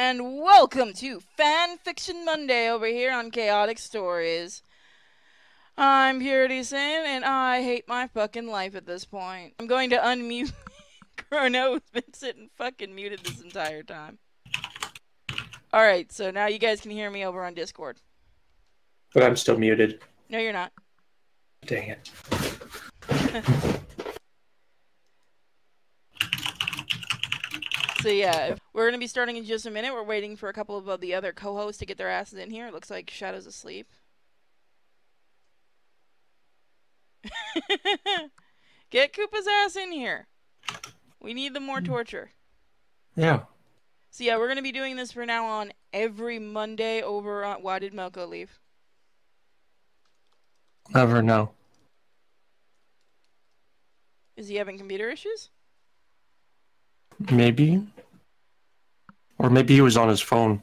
and welcome to Fanfiction Monday over here on Chaotic Stories. I'm Purity Sin, and I hate my fucking life at this point. I'm going to unmute Chrono, who's been sitting fucking muted this entire time. Alright, so now you guys can hear me over on Discord. But I'm still muted. No, you're not. Dang it. So yeah, we're going to be starting in just a minute. We're waiting for a couple of the other co-hosts to get their asses in here. It looks like Shadow's asleep. Get Koopa's ass in here. We need the more torture. Yeah. So yeah, we're going to be doing this from now on every Monday over on... Why did Melko leave? Never know. Is he having computer issues? Maybe. Or maybe he was on his phone.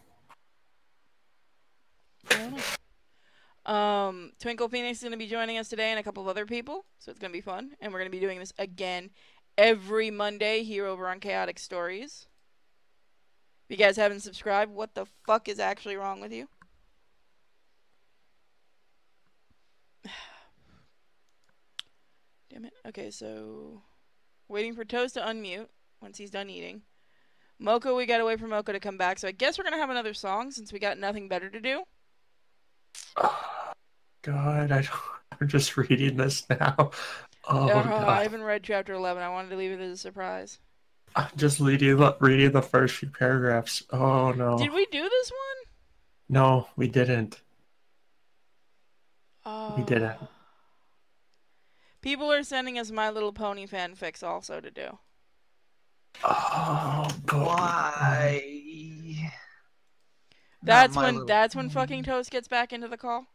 I don't know. Twinkle Phoenix is going to be joining us today and a couple of other people, so it's going to be fun. And we're going to be doing this again every Monday here over on Chaotic Stories. If you guys haven't subscribed, what the fuck is actually wrong with you? Damn it. Okay, so... waiting for Toast to unmute once he's done eating. Moko, we gotta wait for Moko to come back, so I guess we're gonna have another song since we got nothing better to do. God, I'm just reading this now. Oh, God. I haven't read chapter 11. I wanted to leave it as a surprise. I'm just reading the first few paragraphs. Oh, no. Did we do this one? No, we didn't. We didn't. People are sending us My Little Pony fanfics also to do. Oh, God. Why? That's when fucking Toast gets back into the call.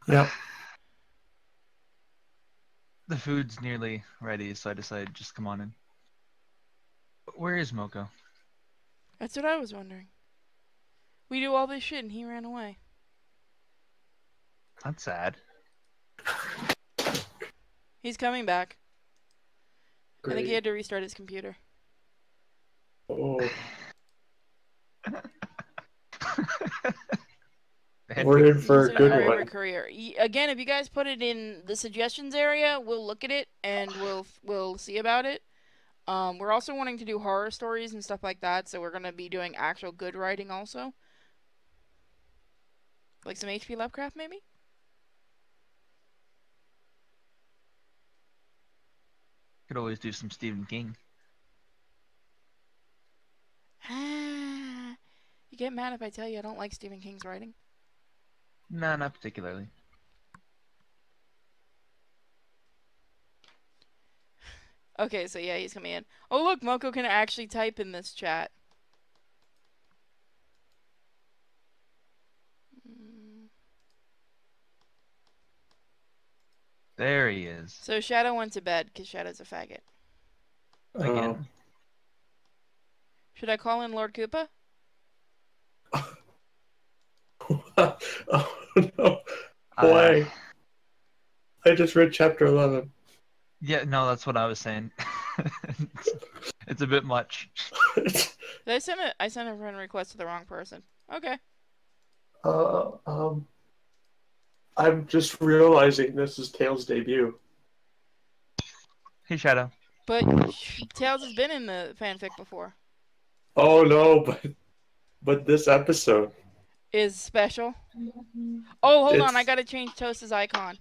Yep. The food's nearly ready, so I decided just come on in. Where is Moko? That's what I was wondering. We do all this shit and he ran away. That's sad. He's coming back. Great. I think he had to restart his computer. Oh. We're in for a good one. Career. Again, if you guys put it in the suggestions area, we'll look at it and we'll see about it. We're also wanting to do horror stories and stuff like that, so we're gonna be doing actual good writing also. Like some H.P. Lovecraft, maybe? Could always do some Stephen King. You get mad if I tell you I don't like Stephen King's writing? Nah, not particularly. Okay, so yeah, he's coming in. Oh look, Moko can actually type in this chat. There he is. So Shadow went to bed because Shadow's a faggot. Again. Should I call in Lord Koopa? Oh, no. Why? I just read chapter 11. Yeah, no, that's what I was saying. It's a bit much. Did I send a friend request to the wrong person? Okay. I'm just realizing this is Tails' debut. Hey, Shadow. But Tails has been in the fanfic before. Oh no, but this episode is special. Oh, hold on, I gotta change Toast's icon.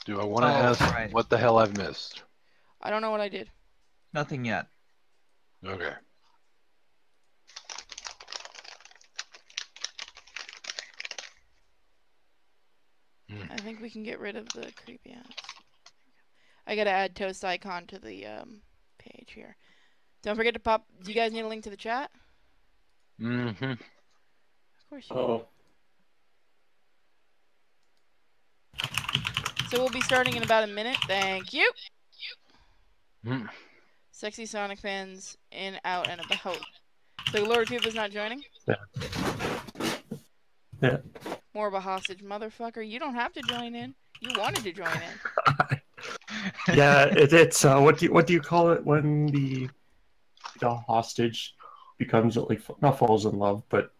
Do I want to ask what the hell I've missed? I don't know what I did. Nothing yet. Okay. I think we can get rid of the creepy ass. I gotta add Toast icon to the page here. Don't forget to pop. Do you guys need a link to the chat? Mm-hmm. Of course you do. So we'll be starting in about a minute. Thank you. Sexy Sonic fans in, out, and about. So Lord Koopa's not joining? Yeah. More of a hostage motherfucker. You don't have to join in. You wanted to join in. Yeah, it's what do you call it when the hostage becomes like not falls in love, but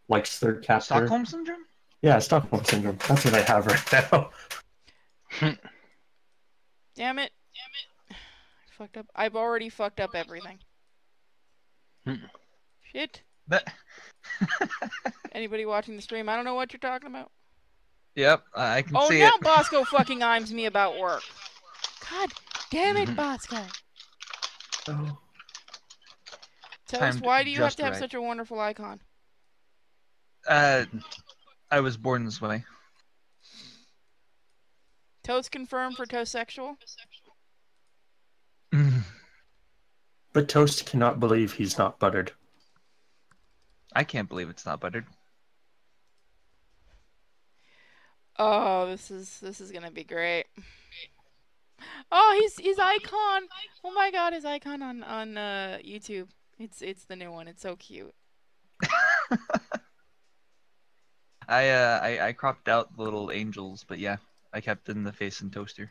likes their captor. Stockholm syndrome? Yeah, Stockholm syndrome. That's what I have right now. Damn it. I fucked up. I've already fucked up everything. Shit. Anybody watching the stream? I don't know what you're talking about. Yep, I can Oh, see now it. Bosco fucking imes me about work. God damn it, Bosco. Oh. Toast, why do you have to have such a wonderful icon? I was born this way. Toast confirmed for Toast sexual? But Toast cannot believe he's not buttered. I can't believe it's not buttered. Oh, this is gonna be great. Oh, his icon! Oh my god, his icon on YouTube. It's the new one. It's so cute. I cropped out the little angels, but yeah, I kept in the face and toaster.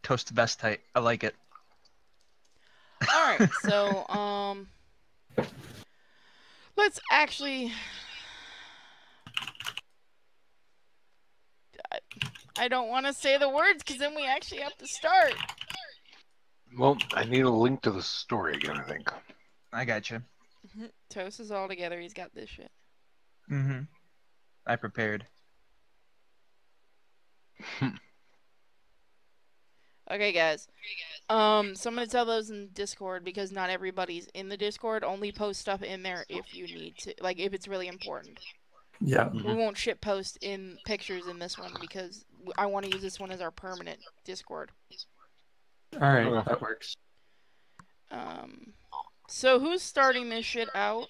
Toast the best type. I like it. Alright, so let's actually I don't want to say the words because then we actually have to start. Well, I need a link to the story again, I think. I got you. Toast is all together. He's got this shit. I prepared. Okay, guys. So I'm gonna tell those in Discord because not everybody's in the Discord. Only post stuff in there if you need to, like if it's really important. Yeah. We won't ship post in pictures in this one because I want to use this one as our permanent Discord. All right, that works. So who's starting this shit out?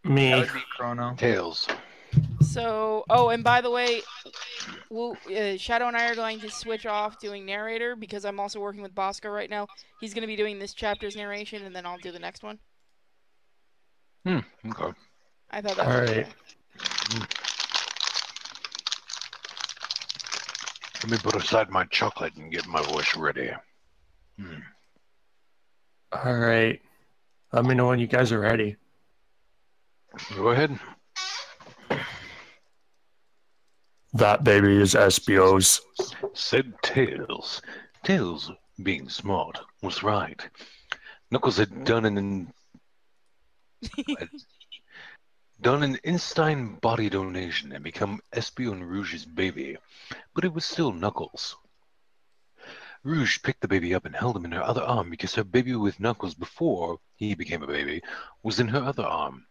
Me. That would be Chrono. Tails. So, oh, and by the way, Shadow and I are going to switch off doing narrator because I'm also working with Bosco right now. He's going to be doing this chapter's narration, and then I'll do the next one. Okay. I thought that was All right. Let me put aside my chocolate and get my voice ready. All right. Let me know when you guys are ready. Go ahead. That baby is SBO's. Said Tails. Tails, being smart, was right. Knuckles had done an Einstein body donation and become Espion Rouge's baby, but it was still Knuckles. Rouge picked the baby up and held him in her other arm because her baby with Knuckles before he became a baby was in her other arm.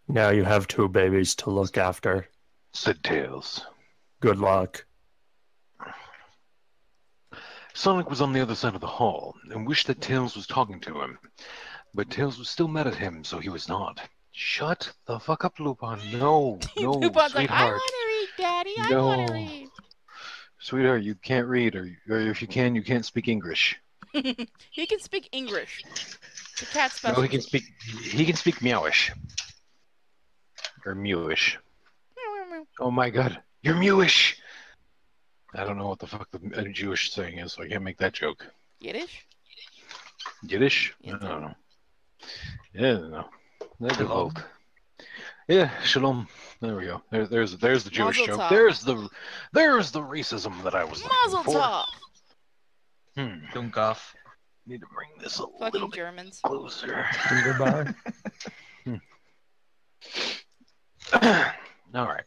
Now you have two babies to look after. Said Tails. Good luck. Sonic was on the other side of the hall and wished that Tails was talking to him, but Tails was still mad at him, so he was not. Shut the fuck up, Lupin. No, Lupin's sweetheart. like, I want to read, Daddy. I want to read. Sweetheart, you can't read, or if you can, you can't speak English. He can speak English. The cat's specialty. No, he can speak Meowish. Or Mewish. Oh my god, you're Mewish! I don't know what the fuck the Jewish saying is, so I can't make that joke. Yiddish? Yiddish? Yeah, I don't know. Yeah, no. They're both. Yeah, shalom. There we go. There's the Jewish Mazel joke. tov. There's the racism that I was Mazel looking for. tov. Dunk off. Need to bring this a Fucking little bit Germans. closer. Goodbye. All right.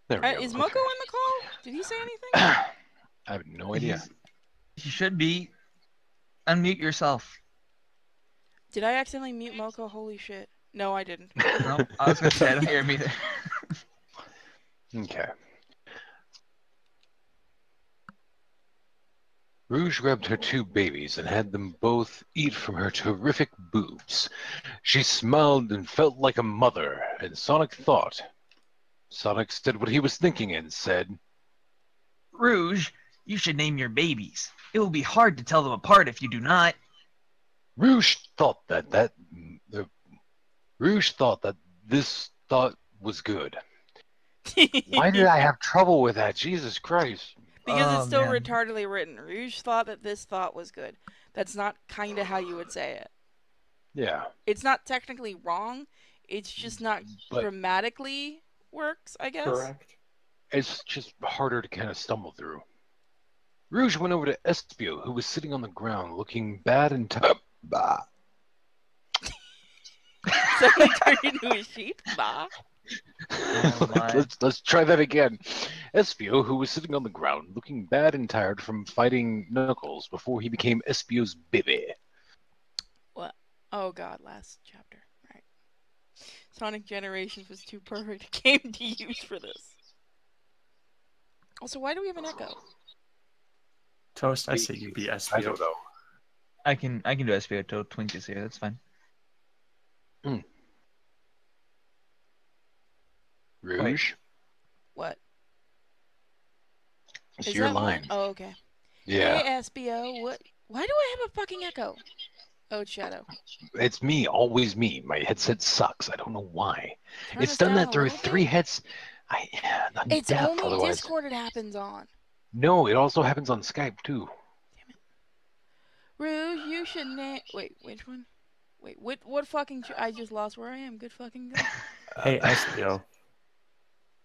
There we go. Is Moko Okay. in the call? Did he say anything? I have no idea. You should be. Unmute yourself. Did I accidentally mute Moko? Holy shit. No, I didn't. No, I was gonna say I don't hear him either. Okay. Rouge grabbed her two babies and had them both eat from her terrific boobs. She smiled and felt like a mother, and Sonic thought. Sonic said what he was thinking and said, Rouge, you should name your babies. It will be hard to tell them apart if you do not. Rouge thought that this thought was good. Why did I have trouble with that? Jesus Christ. Because Oh, it's so man. retardedly written. Rouge thought that this thought was good. That's not kind of how you would say it. Yeah, It's not technically wrong. It's just not but grammatically works, I guess. Correct. it's just harder to kind of stumble through. Rouge went over to Espio, who was sitting on the ground looking bad and bah. Suddenly turned into a sheep. Bah. Oh, my. let's try that again. Espio, who was sitting on the ground looking bad and tired from fighting Knuckles before he became Espio's baby. What? Oh god, last chapter. Right. Sonic Generations was too perfect a game to use for this. Also, why do we have an echo? Toast, I say you be I SBO. don't know. I can do SPO till Twink is here. That's fine. Rouge, What? it's Is your that line. mine? Oh, okay. Yeah, Hey, SBO, what? Why do I have a fucking echo? Oh, it's Shadow. it's me, always me. My headset sucks. I don't know why. Turn It's us done down that a through little 3 bit? heads. I'm It's deaf only otherwise. Discord it happens on. No, it also happens on Skype too. Rouge, you should name. Wait, which one? Wait, what fucking? I just lost where I am. Good fucking go. Hey, SBO.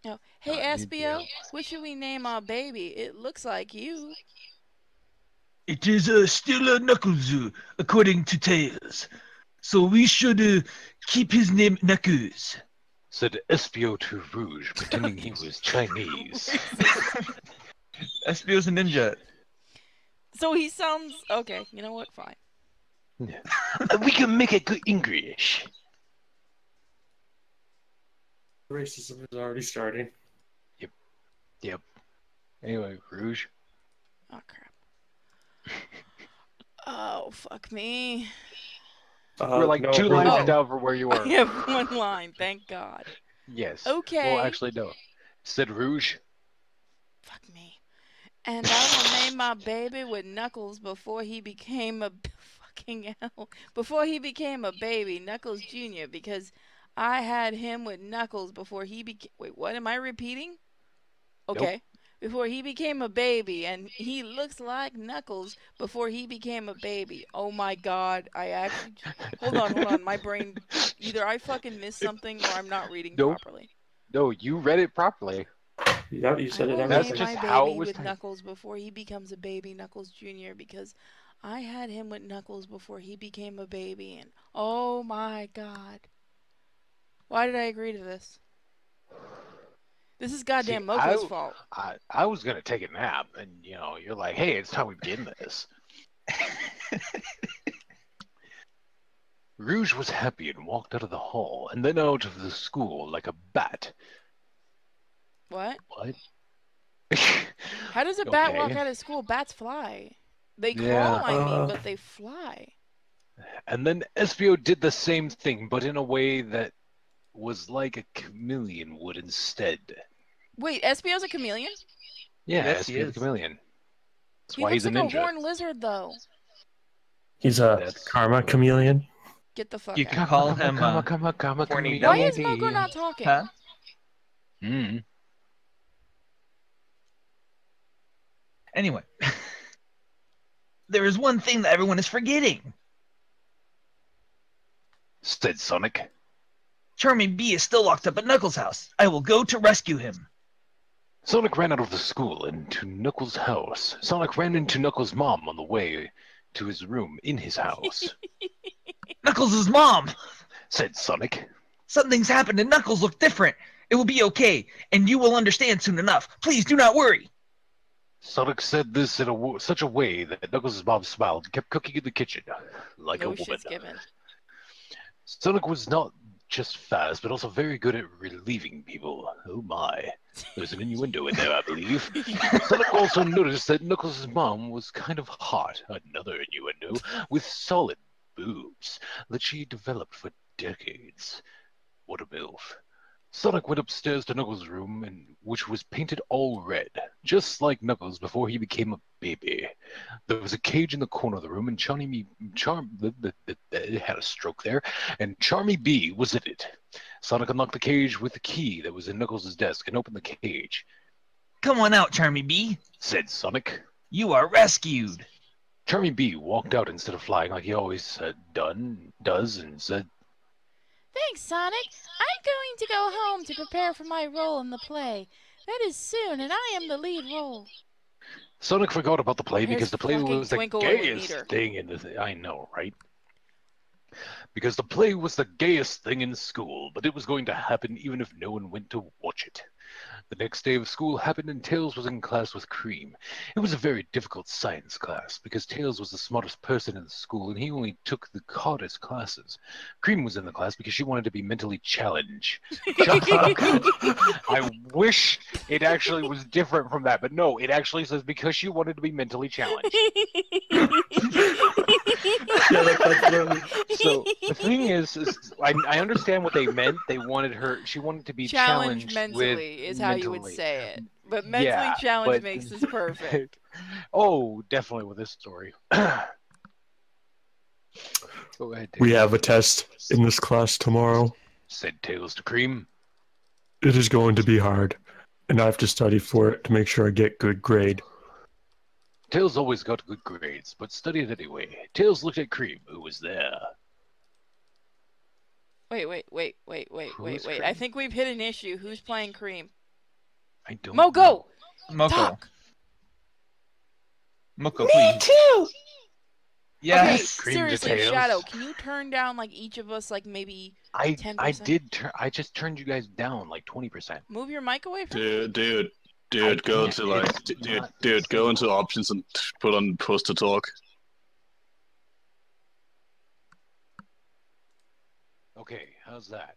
No. Hey, SBO, what should we name our baby? It looks like you. It is still Knuckles, according to tales. So we should keep his name Knuckles. Said Espio to Rouge, pretending he was Chinese. SPO's a ninja. So he sounds okay. You know what? Fine. We can make it good English. Racism is already starting. Yep. Anyway, Rouge. Oh crap. Oh fuck me. We're like no, 2 we're lines Oh. down from where you I were. have one line. Thank God. Yes. Okay. Well, actually, no. Said Rouge. Fuck me. And I will name my baby with Knuckles before he became a fucking hell. Before he became a baby, Knuckles Jr. Because I had him with Knuckles before he became. Wait, what am I repeating? Okay. Before he became a baby, and he looks like Knuckles before he became a baby. Oh my God! I actually. Hold on. My brain. Either I fucking missed something, or I'm not reading Nope. properly. No, you read it properly. Yep, you I said it will That's name everything. my just how it baby was with typed. Knuckles before he becomes a baby, Knuckles Jr., because I had him with Knuckles before he became a baby, and oh my God. Why did I agree to this? This is goddamn See, Moko's fault. I was gonna take a nap, and you're like, hey, it's time we begin this. Rouge was happy and walked out of the hall, and then out of the school like a bat. What? What? How does a bat walk Okay. out of school? Bats fly. They Yeah. crawl, I mean, but they fly. And then Espio did the same thing, but in a way that was like a chameleon would instead. Wait, Espio's a chameleon? Yeah, Yes, he Espio the is. chameleon. That's He why looks he's a like ninja. a horned lizard, though. He's a That's- karma chameleon. Get the fuck You out. can call him horny Why devil. is Moko not talking? Huh? Mm. Anyway. There is one thing that everyone is forgetting. Said Sonic. Charming Bee is still locked up at Knuckles' house. I will go to rescue him. Sonic ran out of the school and to Knuckles' house. Sonic ran into Knuckles' mom on the way to his room in his house. Knuckles' mom! Said Sonic. Something's happened and Knuckles look different. It will be okay, and you will understand soon enough. Please do not worry. Sonic said this in such a way that Knuckles' mom smiled and kept cooking in the kitchen like a No woman. shit's given. Sonic was not just fast, but also very good at relieving people. Oh my. There's an innuendo in there, I believe. Sonic also noticed that Knuckles' mom was kind of hot. Another innuendo, with solid boobs that she developed for decades. What a MILF. Sonic went upstairs to Knuckles' room, which was painted all red, just like Knuckles before he became a baby. There was a cage in the corner of the room, and had a stroke there, and Charmy B was in it. Sonic unlocked the cage with the key that was in Knuckles' desk and opened the cage. Come on out, Charmy B, said Sonic. You are rescued. Charmy B walked out instead of flying like he always does, and said, Thanks, Sonic. I'm going to go home to prepare for my role in the play. That is soon, and I am the lead role. Sonic forgot about the play because the play was the gayest meter. thing in the... I know, right? Because the play was the gayest thing in school, but it was going to happen even if no one went to watch it. The next day of school happened and Tails was in class with Cream. It was a very difficult science class because Tails was the smartest person in the school and he only took the hardest classes. Cream was in the class because she wanted to be mentally challenged. I wish it actually was different from that, but no, it actually says because she wanted to be mentally challenged. So the thing is I understand what they meant. They wanted she wanted to be challenged mentally is how you would say it. But mentally Yeah, challenged makes this perfect. Oh, definitely with this story. Go ahead, Tails. We have a test in this class tomorrow. Said Tails to Cream. It is going to be hard, and I have to study for it to make sure I get good grade. Tails always got good grades, but studied anyway. Tails looked at Cream, who was there. Wait. Cream? I think we've hit an issue. Who's playing Cream? I don't Moko! know. Moko. Talk! Moko, please. too! Yes. Okay, Cream seriously, details. Shadow, can you turn down, like, each of us, like, maybe 10%? I just turned you guys down like 20%. Move your mic away from me? Dude, go into options and put on push to talk. Okay, how's that?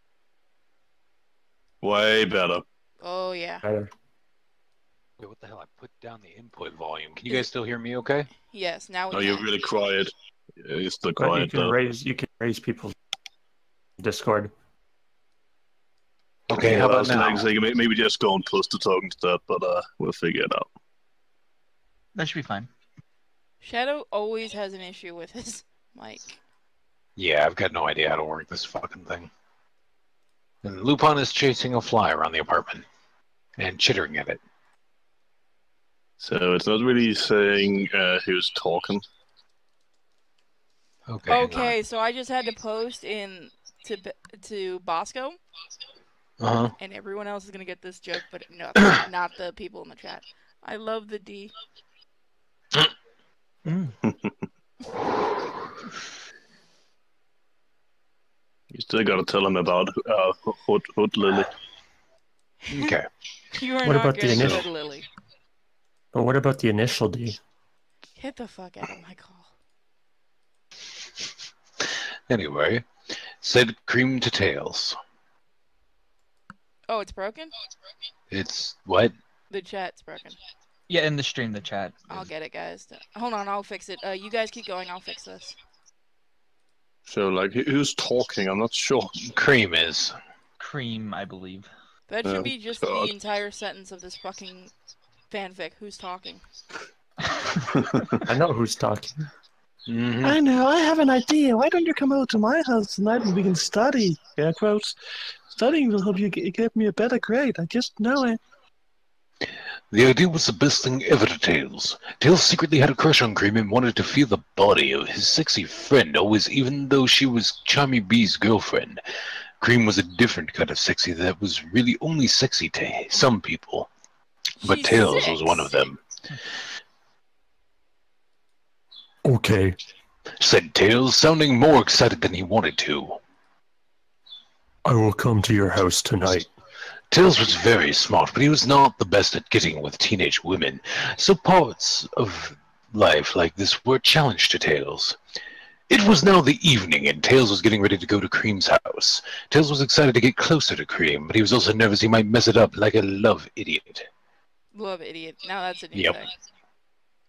Way better. Oh, yeah. Better. Wait, what the hell? I put down the input volume. Can you guys still hear me okay? Yes, now we Oh, can. you're really quiet. Yeah, you're still But quiet though. you can raise people's Discord. Okay, Yeah, how I about was now? gonna say, maybe just go on push to talk instead, but we'll figure it out. That should be fine. Shadow always has an issue with his mic. Yeah, I've got no idea how to work this fucking thing. And Lupin is chasing a fly around the apartment and chittering at it. So it's not really saying who's talking. Okay. hang Okay, so I just had to post to Bosco, on. Uh-huh. and everyone else is gonna get this joke, but no, not the people in the chat. I love the D. You still gotta tell him about Hood Lily. Okay. You are What not about the getting initial? good, Lily. But what about the initial D? Get the fuck out of my call. Anyway, said Cream to Tails. Oh, it's broken? It's what? The chat's broken. Yeah, in the stream, the chat. I'll get it, guys. Hold on, I'll fix it. You guys keep going, I'll fix this. So, like, who's talking? I'm not sure. Cream is. Cream, I believe. That should be just God. the entire sentence of this fucking fanfic. Who's talking? I know who's talking. Mm-hmm. I know, I have an idea. Why don't you come over to my house tonight and we can study? Air quotes. Studying will help you get me a better grade. I just know it. The idea was the best thing ever to Tails. Tails secretly had a crush on Cream and wanted to feel the body of his sexy friend always, even though she was Charmy B's girlfriend. Cream was a different kind of sexy that was really only sexy to some people. But She's Tails was one of them. Okay. Said Tails, sounding more excited than he wanted to. I will come to your house tonight. Tails was very smart, but he was not the best at getting with teenage women, so parts of life like this were a challenge to Tails. It was now the evening, and Tails was getting ready to go to Cream's house. Tails was excited to get closer to Cream, but he was also nervous he might mess it up like a love idiot. Love idiot. Now that's a new Yep. thing.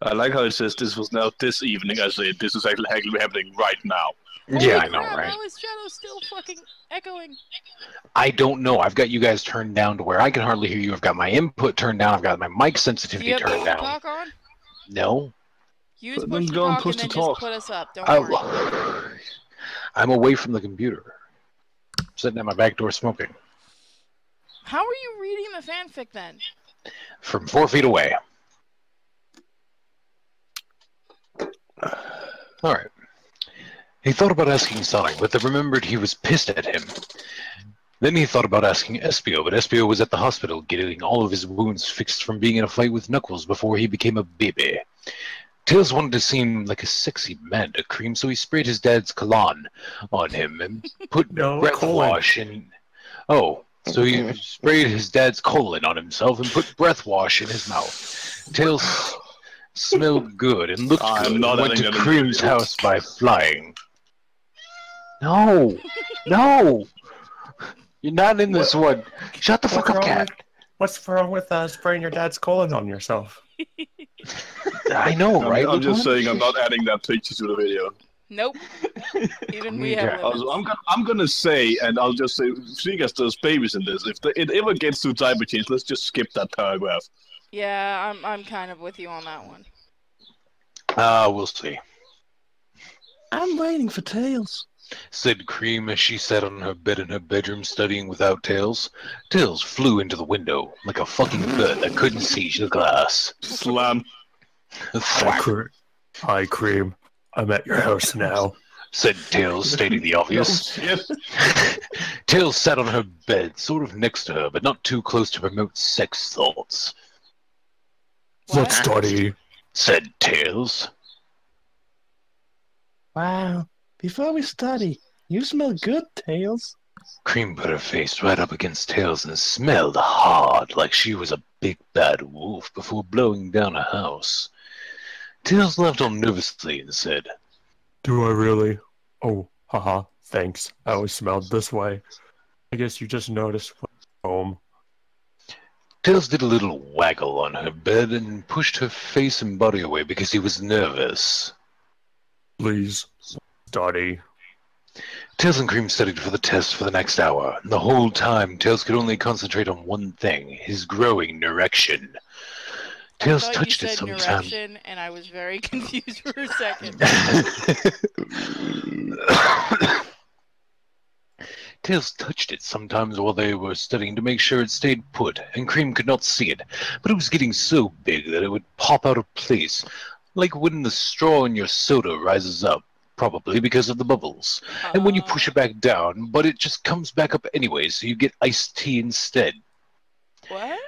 I like how it says this was now this evening. I say this is actually happening right now. Yeah, I Holy know, crap, right? how is Shadow still fucking echoing? I don't know. I've got you guys turned down to where I can hardly hear you. I've got my input turned down. I've got my mic Do sensitivity you have turned push to down. talk on? No. Use Then push to go and talk push and to then just talk. put us up. Don't worry. I'm away from the computer. Sitting at my back door smoking. How are you reading the fanfic then? From 4 feet away. Alright. He thought about asking Sonic, but then remembered he was pissed at him. Then he thought about asking Espio, but Espio was at the hospital getting all of his wounds fixed from being in a fight with Knuckles before he became a baby. Tails wanted to seem like a sexy man to Cream, so he sprayed his dad's cologne on him and put breath wash in. Oh, so he sprayed his dad's colon on himself and put breath wash in his mouth. Tails smelled good and looked good and went to Cream's house by flying. No! No! You're not in this one. Shut the fuck up, cat. What's wrong with spraying your dad's colon on yourself? I know, right? I'm just saying I'm not adding that picture to the video. Nope. Even we have limits. I'm gonna say, and I'll just say, seeing as there's babies in this, if it ever gets to diaper change, let's just skip that paragraph. Yeah, I'm kind of with you on that one. We'll see. I'm waiting for Tails. Said Cream as she sat on her bed in her bedroom studying without Tails. Tails flew into the window like a fucking bird that couldn't see the glass. Slam. Hi, Cream. I'm at your house now. Said Tails, stating the obvious. Yes. Tails sat on her bed, sort of next to her, but not too close to promote sex thoughts. Let's study. Said Tails. Wow. Before we study, you smell good, Tails. Cream put her face right up against Tails and smelled hard like she was a big bad wolf before blowing down a house. Tails laughed all nervously and said, Do I really? Oh, haha, thanks. I always smelled this way. I guess you just noticed when I was home. Tails did a little waggle on her bed and pushed her face and body away because he was nervous. Please, study. Tails and Cream studied for the test for the next hour. And the whole time, Tails could only concentrate on one thing, his growing erection. Tails touched it sometimes. And I was very confused for a second. Tails touched it sometimes while they were studying to make sure it stayed put, and Cream could not see it, but it was getting so big that it would pop out of place, like when the straw in your soda rises up, probably because of the bubbles. And when you push it back down, but it just comes back up anyway, so you get iced tea instead. What?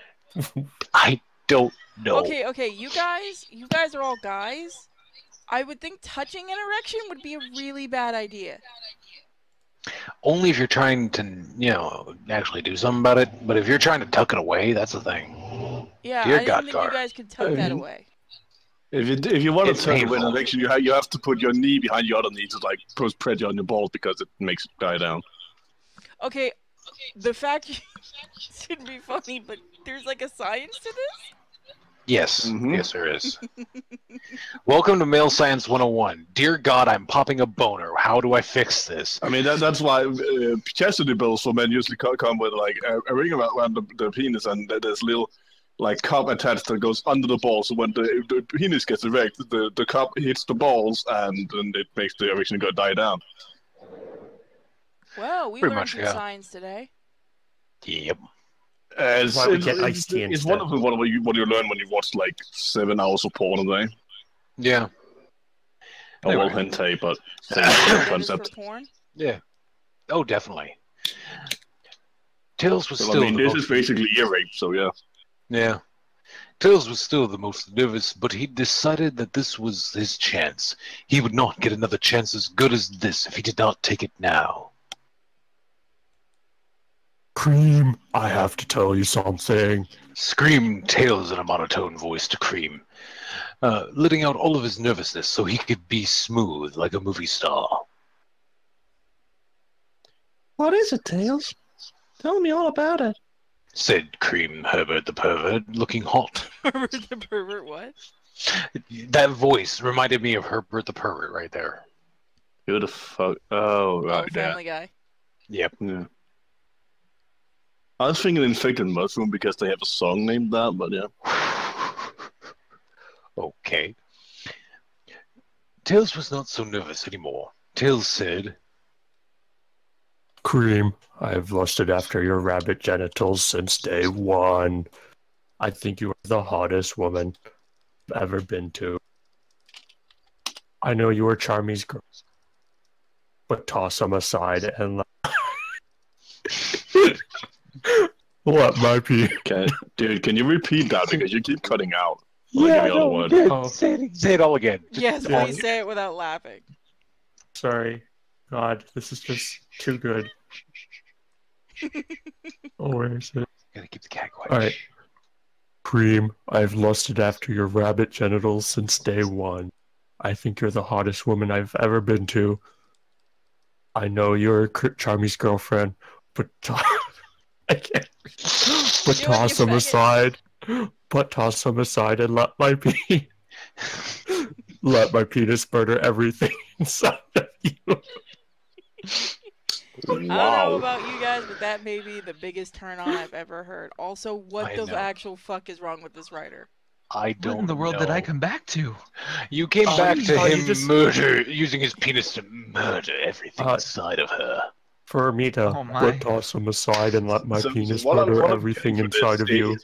I don't know. Okay, you guys are all guys. I would think touching an erection would be a really bad idea. Only if you're trying to, actually do something about it. But if you're trying to tuck it away, that's the thing. Yeah, Dear I didn't think Godgar. you guys could tuck that away. If you want It's to turn painful. away an erection, you have to put your knee behind your other knee to like put pressure on your balls because it makes it die down. Okay, the fact should be funny, but there's like a science to this? Yes, yes, there is. Welcome to Male Science 101. Dear God, I'm popping a boner. How do I fix this? I mean, that's why chastity belts for men usually come with like a ring around the penis, and there's little like cup attached that goes under the balls. So when the penis gets erect, the cup hits the balls, and then it makes the erection die down. Well, we Pretty learned much, some yeah. science today. Yep. It's why we get iced tea it's instead. one of what you learn when you watch like 7 hours of porn a day. Yeah. Oh, well, Anyway. hentai, but same That is for concept. porn? Yeah. Oh, definitely. Tails was So, still I mean, the this most... is basically ear rape, so yeah. Yeah. Tails was still the most nervous, but he decided that this was his chance. He would not get another chance as good as this if he did not take it now. Cream, I have to tell you something. Screamed Tails in a monotone voice to Cream, letting out all of his nervousness so he could be smooth like a movie star. What is it, Tails? Tell me all about it. Said Cream Herbert the pervert, looking hot. Herbert the pervert, what? That voice reminded me of Herbert the Pervert right there. Who the fuck? Oh, right, Oh, Family Guy. Yep. yeah. I was thinking Infected Mushroom because they have a song named that, but yeah. Okay. Tails was not so nervous anymore. Tails said, Cream, I've lusted after your rabbit genitals since day one. I think you are the hottest woman I've ever been to. I know you are Charmy's girl, but toss them aside and let my pee. Dude, can you repeat that because you keep cutting out? "Yeah, Give me all the no, word. yeah, Oh. say it all again." Yes, Yeah. please say it without laughing. Sorry. God, this is just too good. Oh, where is it? Gotta keep the cat quiet. All right. Cream, I've lusted after your rabbit genitals since day one. I think you're the hottest woman I've ever been to. I know you're Charmy's girlfriend, but I can't. But Do it, toss you them faggot. aside. But toss them aside and let my let my penis murder everything inside of you. I don't know about you guys, but that may be the biggest turn on I've ever heard. Also, what I the know. actual fuck is wrong with this writer? I What don't in the world know. did I come back to? You came back to you him just- using his penis to murder everything inside of her. For me to Oh my. put toss them aside and let my So penis what I'm murder getting everything from this inside of you.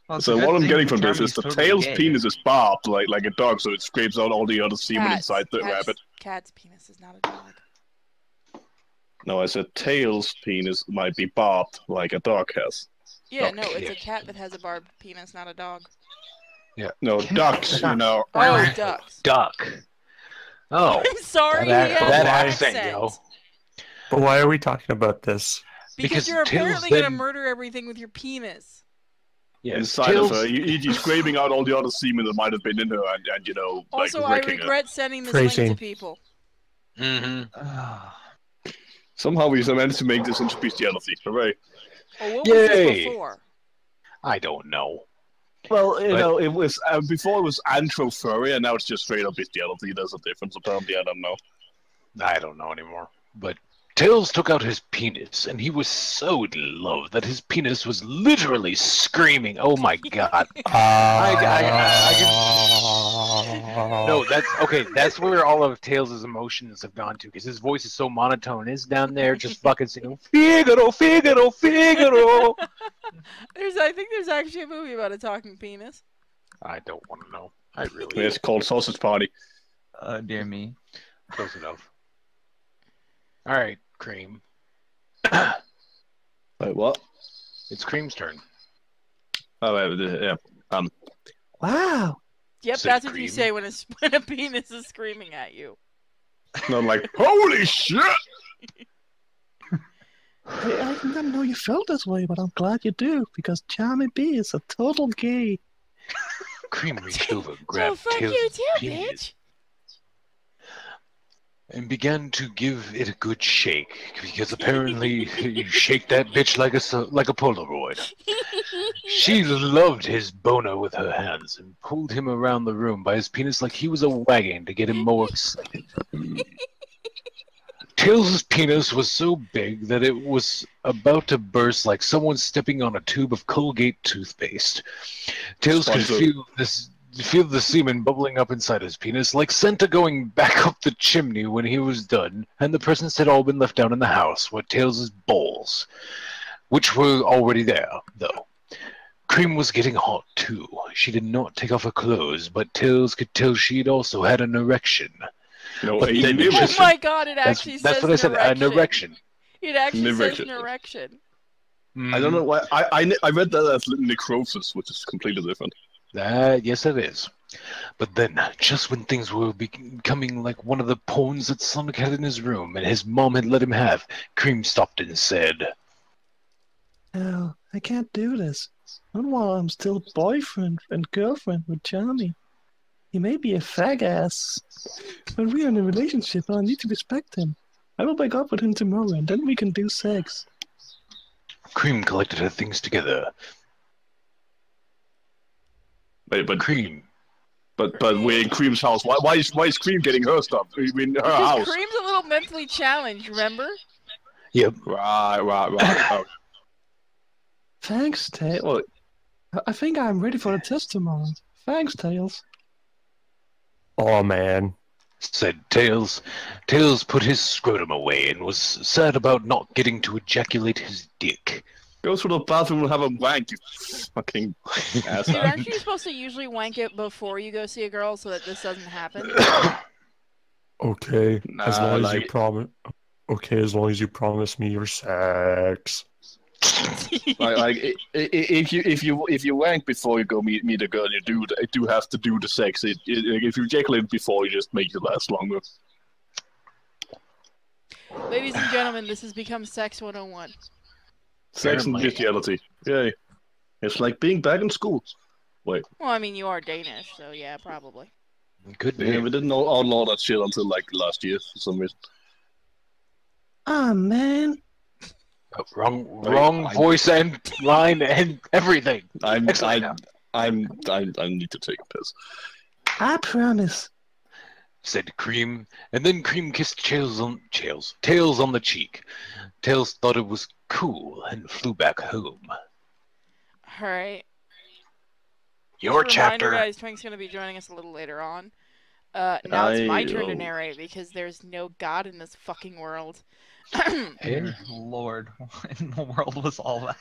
Well, it's So a good what I'm thing getting that from this is Charmy's the totally tail's gay. penis is barbed like a dog, so it scrapes out all the other semen inside the rabbit. Cat's penis is not a dog. No, I said tail's penis might be barbed like a dog has. Yeah, no, it's a Okay. cat that has a barbed penis, not a dog. No, ducks, you know. Oh, ducks. Duck. Oh, I'm sorry, that, he has that an accent, accent. yo. But why are we talking about this? Because Because you're Tails apparently then- gonna murder everything with your penis. Yeah, Inside of her, he's scraping out all the other semen that might have been in her, and you know, Also, like I wrecking her. regret sending this Phrasing. link to people. Mm-hmm. Ah. Somehow we managed to make this into bestiality. Hooray! Oh, what was Yay. this before? I don't know. Well, you But- know, it was before it was antro furry, and now it's just straight up bestiality. There's a difference, apparently. I don't know. I don't know anymore. But Tails took out his penis, and he was so in love that his penis was literally screaming. Oh my god. No, that's okay. That's where all of Tails' emotions have gone to, because his voice is so monotone. He's down there just fucking singing Figaro, Figaro, Figaro. I think there's actually a movie about a talking penis. I don't want to know. I really It's called Sausage Party. Dear me. close enough. All right, Cream. Wait, what? It's Cream's turn. Oh, yeah. Wow. Yep, Said that's what you cream. say when when a penis is screaming at you. No, I'm like, holy shit! I didn't know you felt this way, but I'm glad you do, because Charmy B is a total gay. Cream reached over, Oh, grabbed fuck Tails' you too, penis, bitch. and began to give it a good shake, because apparently you shake that bitch like a Polaroid. She loved his boner with her hands and pulled him around the room by his penis like he was a wagon to get him more excited. Tails' penis was so big that it was about to burst like someone stepping on a tube of Colgate toothpaste. Tails could Sponsored. feel the semen bubbling up inside his penis, like Santa going back up the chimney when he was done, and the presents had all been left down in the house with Tails' balls, which were already there, though. Cream was getting hot, too. She did not take off her clothes, but Tails could tell she'd also had an erection. No, But a then niv- Oh my god, it That's, actually that's says what I said, an erection. It actually says Erection. an erection. I don't know why. I read that as necrosis, which is completely different. Yes, it is. But then, just when things were becoming like one of the pawns that Sonic had in his room and his mom had let him have, Cream stopped and said, No, I can't do this. Not while I'm still boyfriend and girlfriend with Charmy. He may be a fag ass, but we are in a relationship and I need to respect him. I will break up with him tomorrow and then we can do sex. Cream collected her things together. But Cream But we're in Cream's house. Why is Cream getting her stuff? I mean, her Because house. Cream's a little mentally challenged, remember? Yep. Right. Thanks, Tails. I think I'm ready for the test tomorrow. Thanks, Tails. Oh man. Said Tails. Tails put his scrotum away and was sad about not getting to ejaculate his dick. Go to the bathroom and have a wank, you fucking ass. Dude, aren't you supposed to usually wank it before you go see a girl so that this doesn't happen? Okay. As Nah, long as like- you promise. Okay, as long as you promise me your sex. If you wank before you go meet a girl, you do have to do the sex. If you ejaculate before, you just make it last longer. Ladies and gentlemen, this has become Sex 101. Sex and Apparently. bestiality. Yay. It's like being back in school. Wait. Well, I mean, you are Danish, so yeah, probably. Could be. Yeah, we didn't outlaw that shit until like last year for some reason. Ah, man. Wrong voice and line and everything. I Excellent need to take a piss. I promise. Said Cream, and then Cream kissed Tails on the cheek. Tails thought it was cool and flew back home. Alright. Your Reminder, chapter. guys, Twink's going to be joining us a little later on. Now it's my turn to narrate because there's no God in this fucking world. Hey, Lord, what in the world was all that?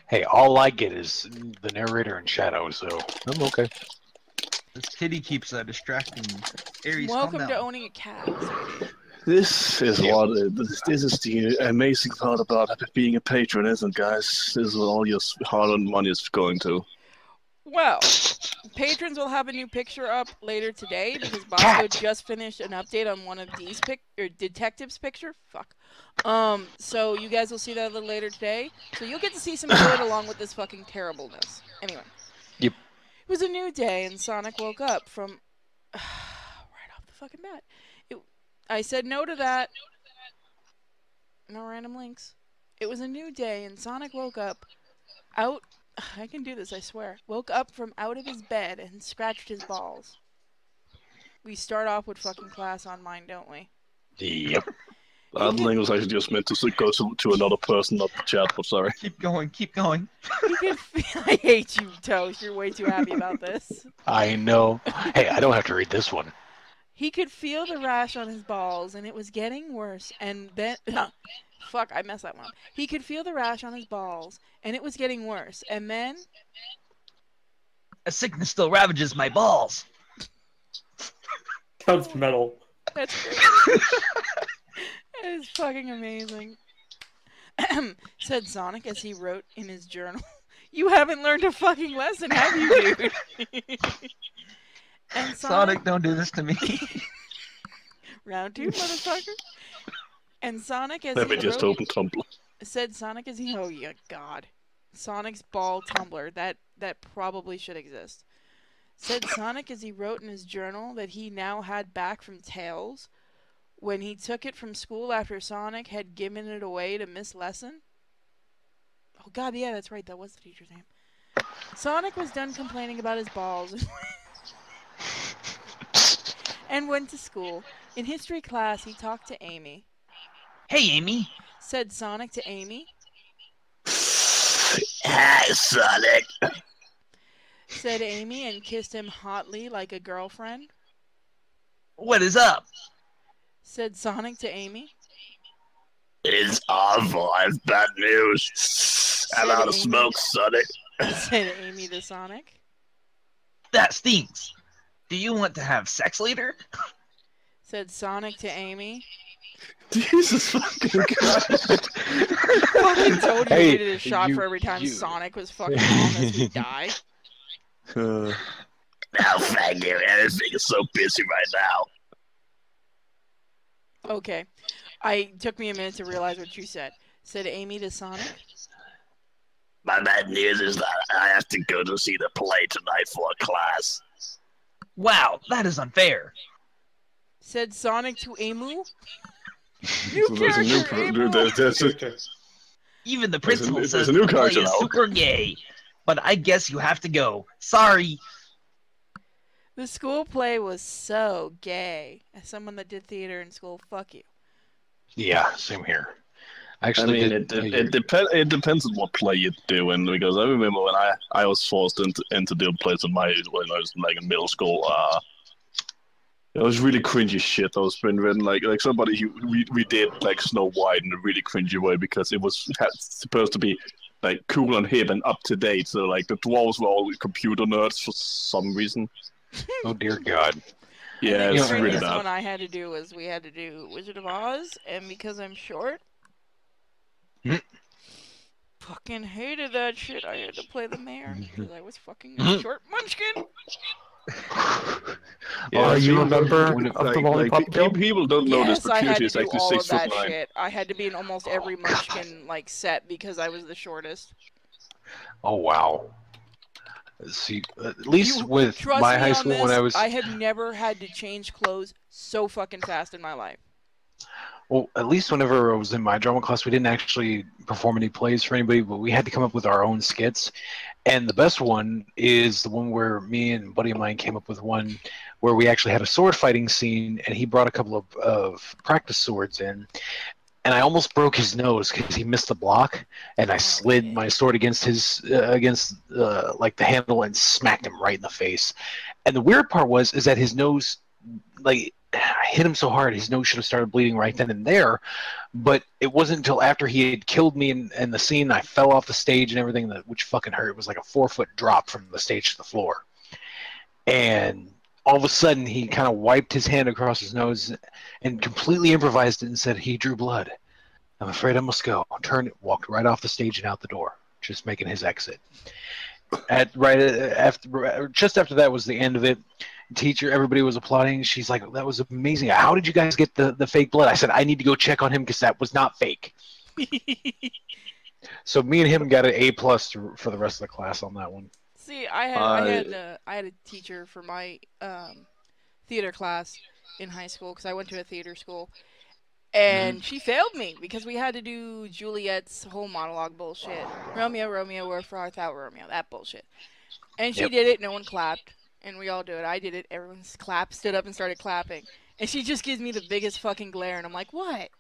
hey, all I get is the narrator and shadow, so I'm okay. This kitty keeps distracting me. Aries, Welcome calm to down. owning a cat, sweetie. This is this is the amazing part about being a patron, isn't it, guys? This is what all your hard-earned money is going to. Well, patrons will have a new picture up later today because Bosco just finished an update on one of D's detective's picture. Fuck. So you guys will see that a little later today. So you'll get to see some good along with this fucking terribleness. Anyway. Yep. It was a new day and Sonic woke up from right off the fucking bat. I said no to that. No random links. It was a new day and Sonic woke up out. I can do this, I swear. Woke up from out of his bed and scratched his balls. We start off with fucking class on mine, don't we? Yep. That link was actually just meant to go to another person, not the chat, but sorry. Keep going, keep going. I hate you, Toast. You're way too happy about this. I know. Hey, I don't have to read this one. He could feel the rash on his balls, and it was getting worse, and then... Fuck, I messed that one up. He could feel the rash on his balls, and it was getting worse, and then... A sickness still ravages my balls. That's metal. That's great. That is fucking amazing. Said Sonic as he wrote in his journal. You haven't learned a fucking lesson, have you, dude? And Sonic, don't do this to me. Round two, motherfucker. And Sonic as Let he me just wrote, open Tumblr. said Sonic as he... Oh, yeah, God. Sonic's ball Tumblr. That probably should exist. Said Sonic as he wrote in his journal that he now had back from Tails when he took it from school after Sonic had given it away to Miss Lesson. Oh, God, yeah, that's right. That was the teacher's name. Sonic was done complaining about his balls and went to school. In history class, he talked to Amy. Hey, Amy. Said Sonic to Amy. Hi, Sonic. Said Amy and kissed him hotly like a girlfriend. What is up? Said Sonic to Amy. It's awful. I have bad news. I'm out of Amy. smoke, Sonic. Said Amy to Sonic. That stinks. Do you want to have sex later? Said Sonic to Amy. Jesus fucking Christ. Fucking Toad Hey, needed a shot for every time Sonic was fucking wrong as he died. No, thank you. Everything is so busy right now. Okay. Took me a minute to realize what you said. Said Amy to Sonic. My bad news is that I have to go to see the play tonight for a class. Wow, that is unfair. Said Sonic to Emu. So there's a new Emu. Even the There's a- principal there's says a new the play character is now. super gay. But I guess you have to go. Sorry. The school play was so gay. As someone that did theater in school, fuck you. Yeah, same here. I I actually mean, did. it depends on what play you're doing, because I remember when I was forced into doing plays when I was like in middle school. It was really cringy shit that was been written. Like somebody we did like Snow White in a really cringy way because it was supposed to be like cool and hip and up to date. So like the dwarves were all computer nerds for some reason. Oh dear God. Yeah, I think it's the really craziest bad. one I had to do was we had to do Wizard of Oz, and because I'm short, fucking hated that shit. I had to play the mayor because I was fucking a short munchkin. Yeah, Are you a see, member when of the Lollipop Guild? people don't know this, Yes, but I had Cutie to is do actually all of 6'9". that shit. I had to be in almost every munchkin like set because I was the shortest. Oh wow. See, at least with Trust my me high on school this, when I was. I have never had to change clothes so fucking fast in my life. Well, at least whenever I was in my drama class, we didn't actually perform any plays for anybody, but we had to come up with our own skits. And the best one is the one where me and a buddy of mine came up with one where we actually had a sword fighting scene, and he brought a couple of practice swords in. And I almost broke his nose because he missed the block, and I slid my sword against his like the handle and smacked him right in the face. And the weird part is that his nose, like, I hit him so hard his nose should have started bleeding right then and there, but it wasn't until after he had killed me in the scene I fell off the stage and everything, which fucking hurt. It was like a 4-foot drop from the stage to the floor, and all of a sudden he kind of wiped his hand across his nose and completely improvised it and said, "He drew blood. I'm afraid I must go." Turned, walked right off the stage and out the door, just making his exit. Just after that was the end of it. Teacher, everybody was applauding. She's like, "That was amazing. How did you guys get the fake blood?" I said, "I need to go check on him because that was not fake." So me and him got an A+ for the rest of the class on that one. See, I had a teacher for my theater class in high school because I went to a theater school, and she failed me because we had to do Juliet's whole monologue bullshit. Romeo, Romeo, wherefore art thou Romeo? That bullshit. And she did it. No one clapped, and we all do it. I did it. Everyone clapped, stood up, and started clapping. And she just gives me the biggest fucking glare, and I'm like, "What?"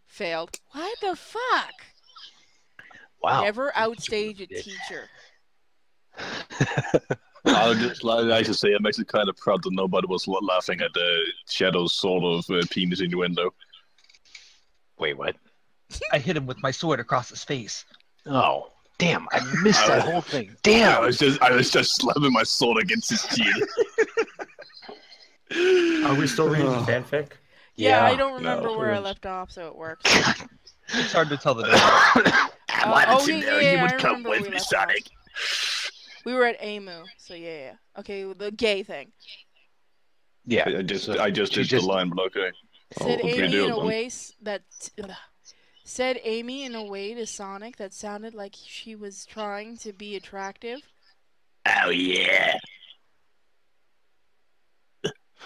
Failed. What the fuck? Wow. Never outstage a teacher. I would just like to say, I'm actually kind of proud that nobody was laughing at the Shadow's sort of penis in the window. Wait, what? I hit him with my sword across his face. Oh, damn! I missed that whole thing. Damn! I was just slamming my sword against his chin. Are we still reading fanfic? Yeah, I don't remember No. where I left off, so it works. It's hard to tell the difference. I remember where we left off. We were at Amu, so yeah. Okay, the gay thing. Yeah. I just did the line, but okay. Said I'll Amy redo in it a then. way said Amy in a way to Sonic that sounded like she was trying to be attractive. Oh yeah.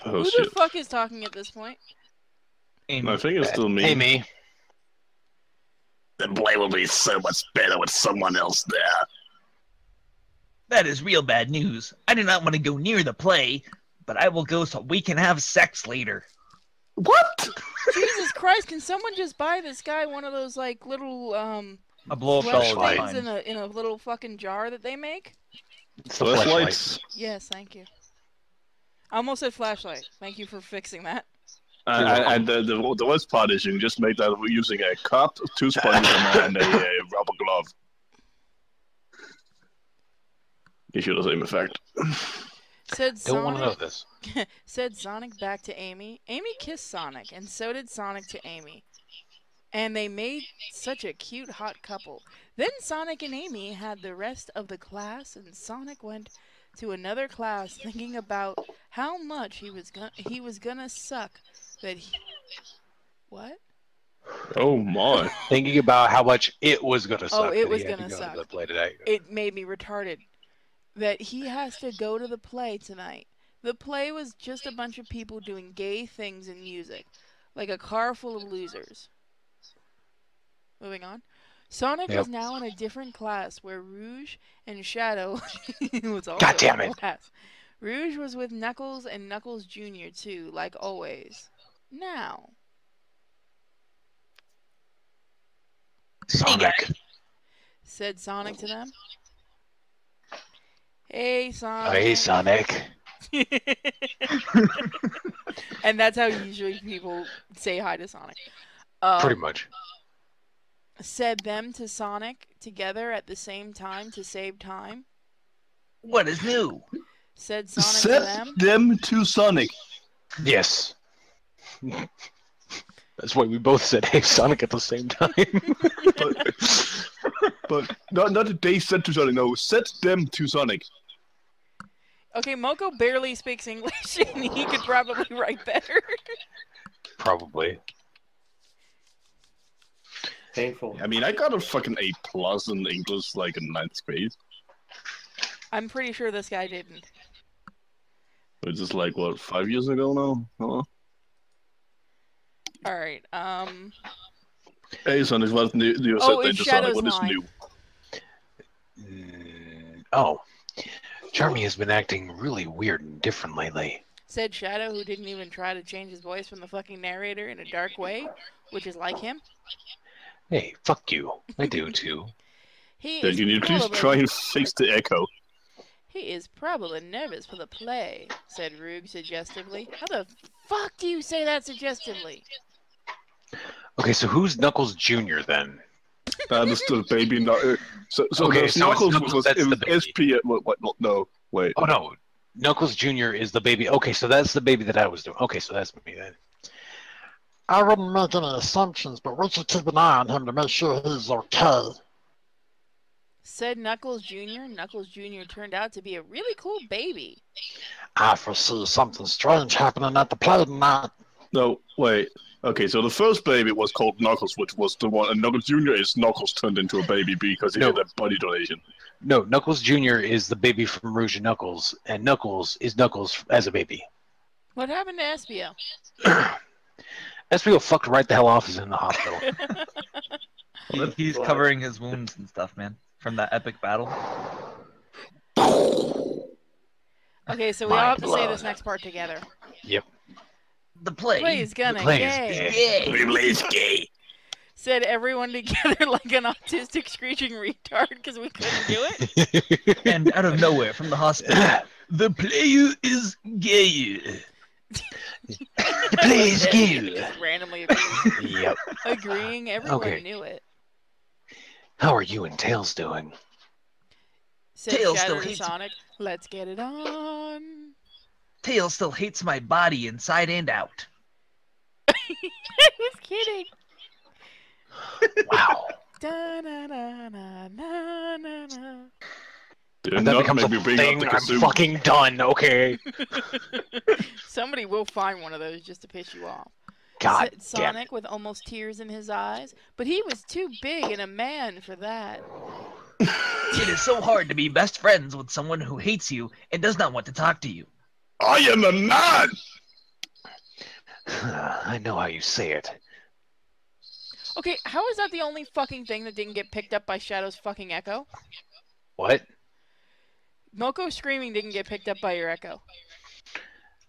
Who the fuck is talking at this point? Amy. I think it's still me. Amy. The play will be so much better with someone else there. That is real bad news. I do not want to go near the play, but I will go so we can have sex later. What? Jesus Christ! Can someone just buy this guy one of those like little A blow-up flesh doll is things fine. in a little fucking jar that they make? It's the flashlight. Flashlights. Yes, thank you. I almost said flashlight. Thank you for fixing that. And the worst part is you can just make that using a cup, 2 sponges, and a rubber glove. Gives you the same effect. Said Don't want to know Sonic. this. Said Sonic back to Amy. Amy kissed Sonic, and so did Sonic to Amy. And they made such a cute, hot couple. Then Sonic and Amy had the rest of the class, and Sonic went to another class thinking about how much he was gonna suck. That he... What? Oh my. Thinking about how much it was going to suck. it that was he had to gonna go to suck. the play today. It made me retarded. That he has to go to the play tonight. The play was just a bunch of people doing gay things and music. Like a car full of losers. Moving on. Sonic was now in a different class where Rouge and Shadow was also God damn in it. class. Rouge was with Knuckles and Knuckles Jr. too, like always. Now, Sonic. said Sonic to them. Hey, Sonic. Hey, Sonic. And that's how usually people say hi to Sonic. Pretty much. Said them to Sonic together at the same time to save time. What is new? Said Sonic to Set them. them to Sonic. Yes. That's why we both said, hey, Sonic at the same time. But not that they said to Sonic, no, set them to Sonic. Okay, Moko barely speaks English, and he could probably write better. Probably. Painful. I mean, I got a fucking A+ in English, like, in 9th grade. I'm pretty sure this guy didn't. Which is like, what, 5 years ago now? Huh? Alright, Hey, Sonic, what's new? You Oh, said it's to Sonic, Shadow's what is line. new? Oh. Charmy has been acting really weird and different lately. Said Shadow, who didn't even try to change his voice from the fucking narrator in a dark way, which is like him. Hey, fuck you. I do, too. He Yeah, is can you please probably- try and fix the echo? He is probably nervous for the play, said Rube suggestively. How the fuck do you say that suggestively? Okay, so who's Knuckles Jr. then? That is the baby. So Okay, there's so it's Knuckles Knuckles, was that's it the was baby. SP. What? No, wait. Oh, no. Knuckles Jr. is the baby. Okay, so that's the baby that I was doing. Okay, so that's me then. I wouldn't make any assumptions, but we should keep an eye on him to make sure he's okay. Said Knuckles Jr. Knuckles Jr. turned out to be a really cool baby. I foresee something strange happening at the play tonight. No, wait. Okay, so the first baby was called Knuckles, which was the one, and Knuckles Jr. is Knuckles turned into a baby because he No. did a body donation. No, Knuckles Jr. is the baby from Rouge and Knuckles, and Knuckles is Knuckles as a baby. What happened to Espio? Espio fucked right the hell off. Is in the hospital. He's covering his wounds and stuff, man, from that epic battle. Okay, so we all My have to say blood. this next part together. Yep. The play. Play's gonna play is gay. Yay. Said everyone together like an autistic screeching retard because we couldn't do it. And out of nowhere, from the hospital, the player is gay. The play is good. Just randomly agreeing. Yep. Agreeing, everyone Okay. knew it. How are you and Tails doing? Said Tails Shadow still to hates- Sonic, let's get it on. Tails still hates my body inside and out. I was kidding. Wow. Da-na-na-na-na-na. Did If that not becomes make a me bring thing, up the I'm kazoo. fucking done, okay? Somebody will find one of those just to piss you off. God Said damn it. Sonic with almost tears in his eyes, but he was too big and a man for that. It is so hard to be best friends with someone who hates you and does not want to talk to you. I am a man. I know how you say it. Okay, how is that the only fucking thing that didn't get picked up by Shadow's fucking echo? What? Moko screaming didn't get picked up by your echo.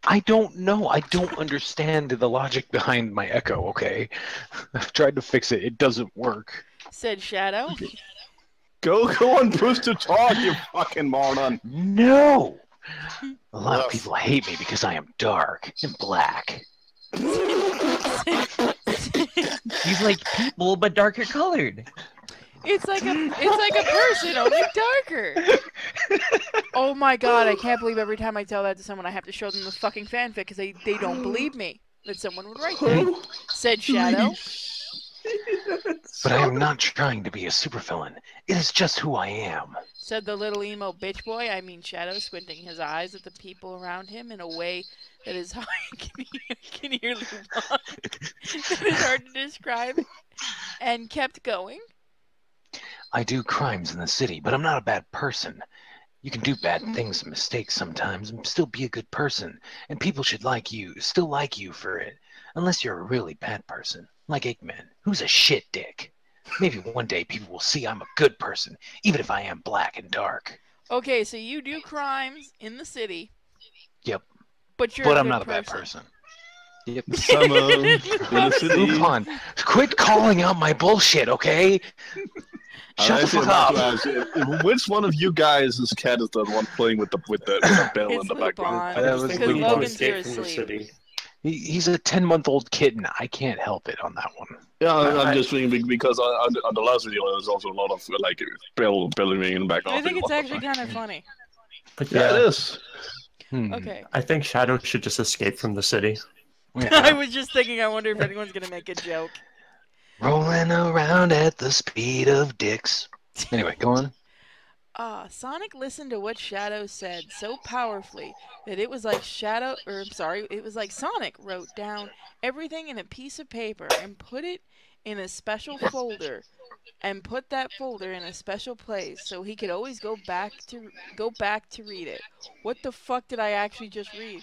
I don't know. I don't understand the logic behind my echo, okay? I've tried to fix it. It doesn't work. Said Shadow. Go on, push to talk, you fucking moron. No! A lot of Yes. people hate me because I am dark and black. He's like people, but darker colored. It's like a person, only darker. Oh my god, I can't believe every time I tell that to someone I have to show them the fucking fanfic because they don't believe me that someone would write that. Said Shadow. But I am not trying to be a supervillain. It is just who I am. Said the little emo bitch boy, I mean Shadow, squinting his eyes at the people around him in a way that is hard, can hear Lupin, that is hard to describe, and kept going. I do crimes in the city, but I'm not a bad person. You can do bad things and mistakes sometimes and still be a good person. And people should still like you for it. Unless you're a really bad person, like Eggman, who's a shit dick. Maybe one day people will see I'm a good person, even if I am black and dark. Okay, so you do crimes in the city, Yep. But you're But a I'm good not a bad person. person. Yep. Summer in the city. Move on. Quit calling out my bullshit, okay? Shut the fuck up. Which one of you guys is cat is the one playing with the bell in It's the background? Lupin. I just think Because we need to Logan's escape here from the asleep. city. He's a 10-month-old kitten. I can't help it on that one. Yeah, I'm just thinking because on the last video there's also a lot of like bell ringing in the background. I think it's actually kind of funny. But Yeah, it is. Okay. I think Shadow should just escape from the city. I was just thinking, I wonder if anyone's going to make a joke. Rolling around at the speed of dicks. Anyway, go on. Sonic listened to what Shadow said so powerfully that it was like it was like Sonic wrote down everything in a piece of paper and put it in a special folder and put that folder in a special place so he could always go back to read it. What the fuck did I actually just read?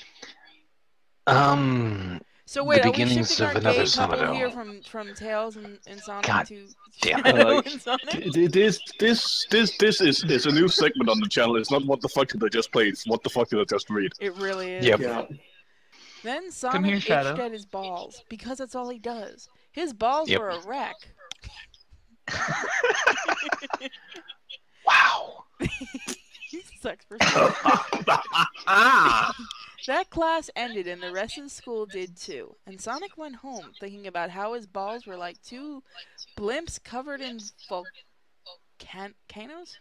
So wait, the are we beginnings shifting our of another gay couple Sonado. here from Tails and Sonic God to damn Shadow it. and Sonic? This is a new segment on the channel. It's not what the fuck did I just play. It's what the fuck did I just read. It really is. Yep. Yeah. Then Sonic here, itched Shadow. at his balls because that's all he does. His balls Yep. were a wreck. Wow. He sucks for That class ended and the rest of the school did too. And Sonic went home thinking about how his balls were like two blimps covered in volcanoes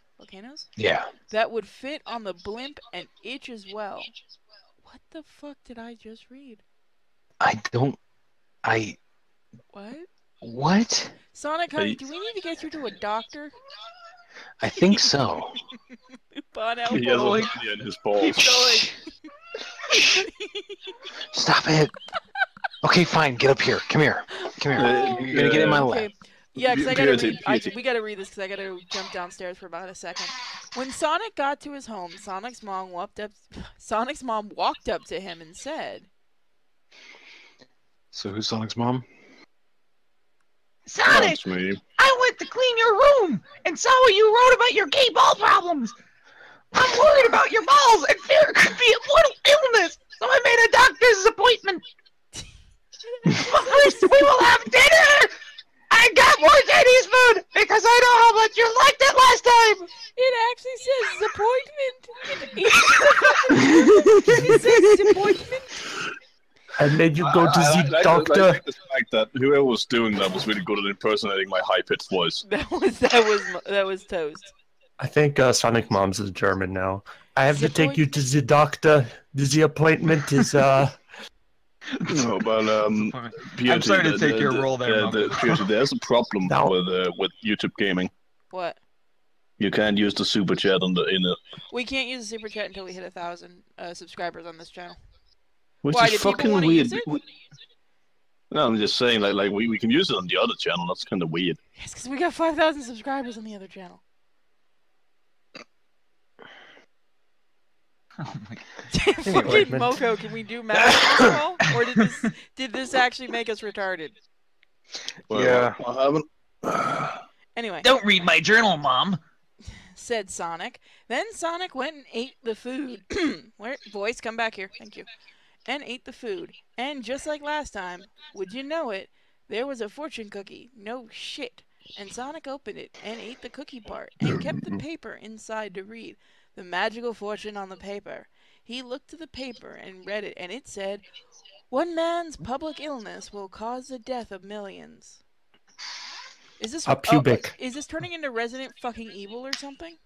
Yeah. that would fit on the blimp and itch as well. What the fuck did I just read? What? Sonic, honey, do we need to get you to a doctor? I think so. Lupin, help He has him. a hernia in his balls. Stop it. Okay, fine. Get up here. Come here. Come here. You're gonna get in my lap. Yeah, because I gotta Purity, read. purity. We gotta read this because I gotta jump downstairs for about a second. When Sonic got to his home, Sonic's mom walked up to him and said, So who's Sonic's mom? Sonic, That's me. I went to clean your room and saw what you wrote about your gay ball problems. I'm worried about your balls and fear it could be a mortal illness, so I made a doctor's appointment. First, we will have dinner. I got more Chinese food because I know how much you liked it last time. "It actually says appointment." It says appointment. And then you go to the I doctor. like the fact that whoever was doing that was really good at impersonating my high-pitched voice. That was toast. I think Sonic Mom's is German now. I have to take you to the doctor. The appointment is No, but Purity, I'm sorry to take your role there, Mom. Purity, there's a problem with YouTube gaming. What? You can't use the super chat in the We can't use the super chat until we hit 1,000 subscribers on this channel. which Why, is do people fucking wanna weird. use it? No, I'm just saying, like we can use it on the other channel. That's kind of weird. Yes, because we got 5,000 subscribers on the other channel. Oh my God. Fucking Moko, can we do math first of all? Or did this actually make us retarded? Well, Yeah. I haven't. Anyway, Don't read my journal, Mom. said Sonic. Then Sonic went and ate the food. Voice, come back here. Thank you. And ate the food. And just like last time, would you know it, there was a fortune cookie. No shit. And Sonic opened it and ate the cookie part and kept the paper inside to read the magical fortune on the paper. He looked at the paper and read it, and it said, "One man's public illness will cause the death of millions." Is this pubic? is this turning into Resident fucking Evil or something?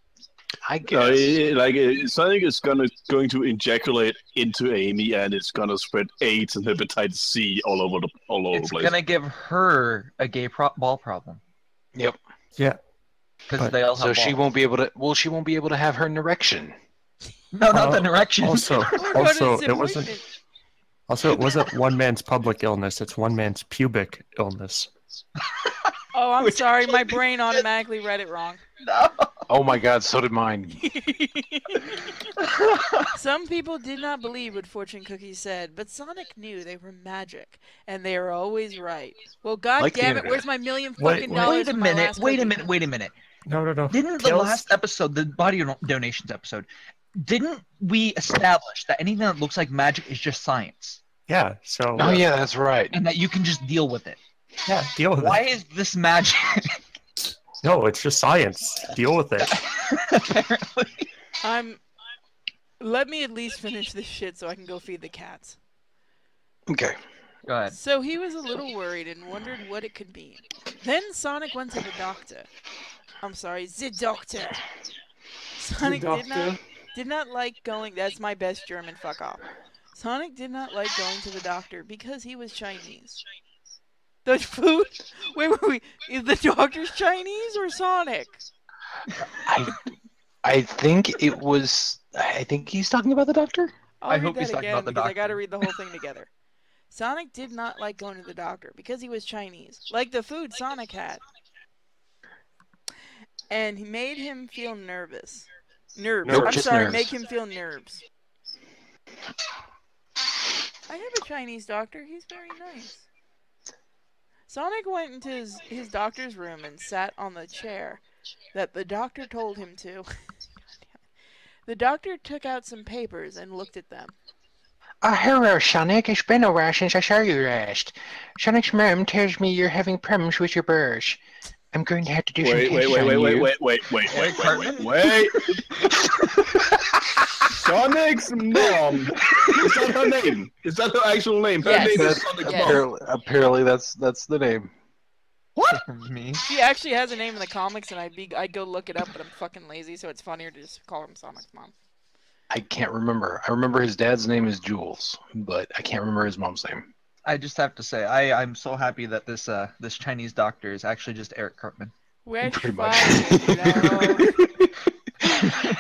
I guess. Sonic is going to ejaculate into Amy, and it's gonna spread AIDS and hepatitis C all over the It's place. gonna give her a gay ball problem. Yep. Yeah. Because they all have So she balls. won't be able to. Well, she won't be able to have her erection. No, not the erection. Also, Or go to also, the it wasn't. appointment. Also, it wasn't one man's public illness. It's one man's pubic illness. Oh, I'm sorry. My brain automatically read it wrong. No. Oh my God, so did mine. Some people did not believe what fortune cookies said, but Sonic knew they were magic, and they were always right. Well, god Like the damn it, internet. where's my million Wait, fucking wait. dollars? Wait a for my minute. last Wait a cookie? minute. Wait a minute. No. Didn't the Tails- last episode, the body donations episode, didn't we establish that anything that looks like magic is just science? Yeah, so Oh yeah, that's right. And that you can just deal with it. yeah, deal with Why it. is this magic? No, it's just science. Deal with it. Apparently. Let me at least finish this shit so I can go feed the cats. Okay. Go ahead. So he was a little worried and wondered what it could mean. Then Sonic went to the doctor. I'm sorry, the doctor. Sonic did not like going. That's my best German. Fuck off. Sonic did not like going to the doctor because he was Chinese. The food? Wait. Is the doctor's Chinese or Sonic? I think it was. I think he's talking about the doctor. I hope read he's that talking again about the because I got to doctor. read the whole thing together. Sonic did not like going to the doctor because he was Chinese, like the food Sonic had. And he made him feel nervous. Nerves. Nope, I'm just sorry, nerves. make him feel nerves. I have a Chinese doctor. He's very nice. Sonic went into his doctor's room and sat on the chair that the doctor told him to. The doctor took out some papers and looked at them. Hello, Sonic. It's been a while since I saw you last. Sonic's mom tells me you're having problems with your brush. I'm going to have to do some tests on you. Wait. Sonic's mom. Is that her name? Is that her actual name? Her Yes. name is Sonic's Yes. mom. Apparently, that's the name. Me? She actually has a name in the comics, and I'd go look it up, but I'm fucking lazy, so it's funnier to just call him Sonic's mom. I can't remember. I remember his dad's name is Jules, but I can't remember his mom's name. I just have to say, I'm so happy that this Chinese doctor is actually just Eric Cartman. Wish Pretty much.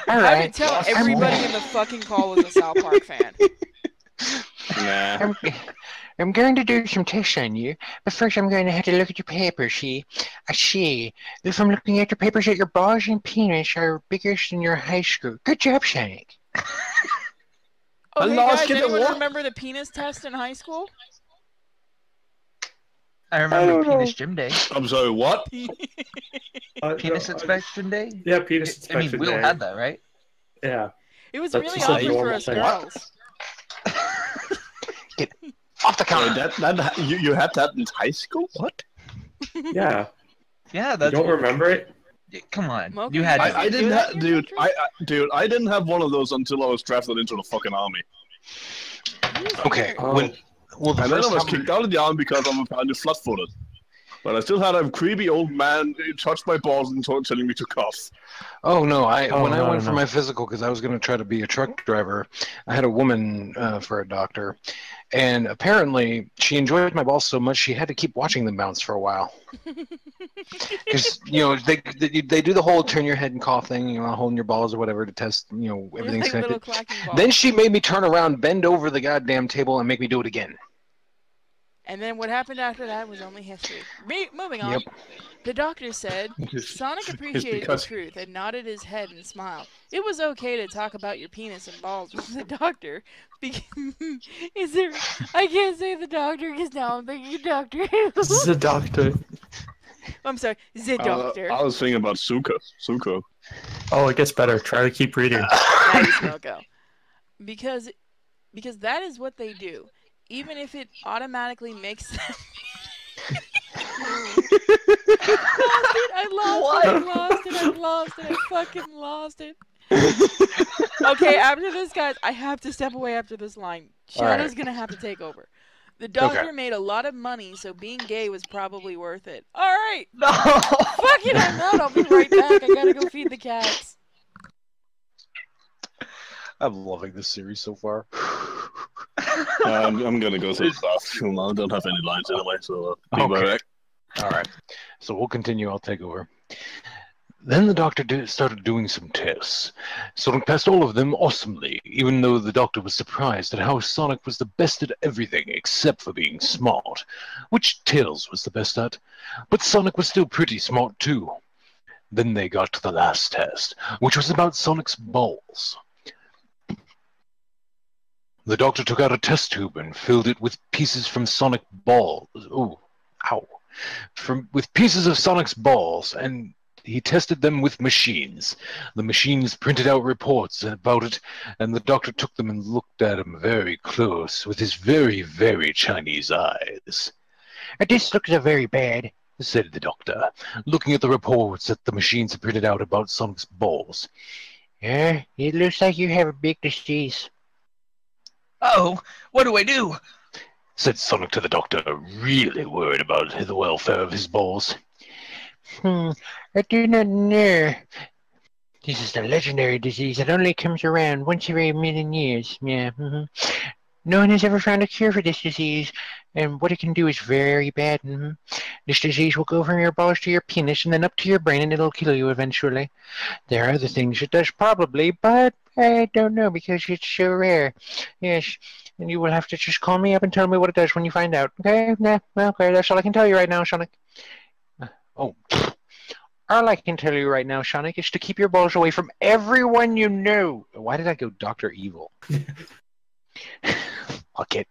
All I right. could tell everybody in the fucking call was a South Park fan. Nah. I'm going to do some tests on you, but first I'm going to have to look at your papers, see? I see. If I'm looking at your papers, that your balls and penis are biggest in your high school. Good job, Sonic. Oh, hey lost guys, kid at anyone what? remember the penis test in high school? I remember Penis Gym Day. I'm sorry, what? Penis Inspection Day? Yeah, penis I mean, inspection Will day. had that, right? Yeah. It was That's really just a awkward for normal us thing. girls. Off the Wait, counter. that you had that in high school? What? Yeah. Yeah, You that's. don't remember it? Come on, Mocha, you had. you to. I do didn't that have, in your dude. I didn't have one of those until I was drafted into the fucking army. Okay. Oh. Well, the And then I first was time kicked out of the army because I'm apparently flat-footed. But I still had a creepy old man touch my balls and telling me to cough. Oh no! When I no, went for no. my physical, because I was going to try to be a truck driver, I had a woman for a doctor, and apparently she enjoyed my balls so much she had to keep watching them bounce for a while. Because they do the whole turn your head and cough thing, holding your balls or whatever to test everything's like little connected. clacking balls. Then she made me turn around, bend over the goddamn table, and make me do it again. And then what happened after that was only history. Moving on. Yep. The doctor said Sonic appreciated because- the truth and nodded his head and smiled. It was okay to talk about your penis and balls with the doctor. Is there? I can't say the doctor because now I'm thinking doctor. This is a doctor. I'm sorry, the doctor. I was thinking about Suko. Oh, it gets better. Try to keep reading. That is no-go. Because that is what they do. Even if it automatically makes them... I fucking lost it. Okay, after this, guys, I have to step away after this line. Shadow's Alright. gonna have to take over. The doctor Okay. made a lot of money, so being gay was probably worth it. Alright, No. fuck it, I'm not. I'll be right back. I gotta go feed the cats. I'm loving this series so far. I'm gonna go to the bathroom. I don't have any lines anyway, so be Okay. right back. All right. So we'll continue. I'll take over. Then the doctor started doing some tests. Sonic passed all of them awesomely, even though the doctor was surprised at how Sonic was the best at everything except for being smart, which Tails was the best at. But Sonic was still pretty smart too. Then they got to the last test, which was about Sonic's balls. The doctor took out a test tube and filled it with pieces from Sonic balls. Ooh, ow. With pieces of Sonic's balls, and he tested them with machines. The machines printed out reports about it, and the doctor took them and looked at them very close with his very, very Chinese eyes. This looks very bad, said the doctor, looking at the reports that the machines had printed out about Sonic's balls. It looks like you have a big disease. Oh, what do I do? Said Sonic to the doctor, really worried about the welfare of his balls. I do not know. This is a legendary disease that only comes around once every million years. Yeah. No one has ever found a cure for this disease, and what it can do is very bad. This disease will go from your balls to your penis and then up to your brain, and it'll kill you eventually. There are other things it does probably, but I don't know because it's so rare. Yes, and you will have to just call me up and tell me what it does when you find out. Okay? Nah, okay, that's all I can tell you right now, Sonic. Oh, All I can tell you right now, Sonic, is to keep your balls away from everyone you know. Why did I go Dr. Evil? Fuck it.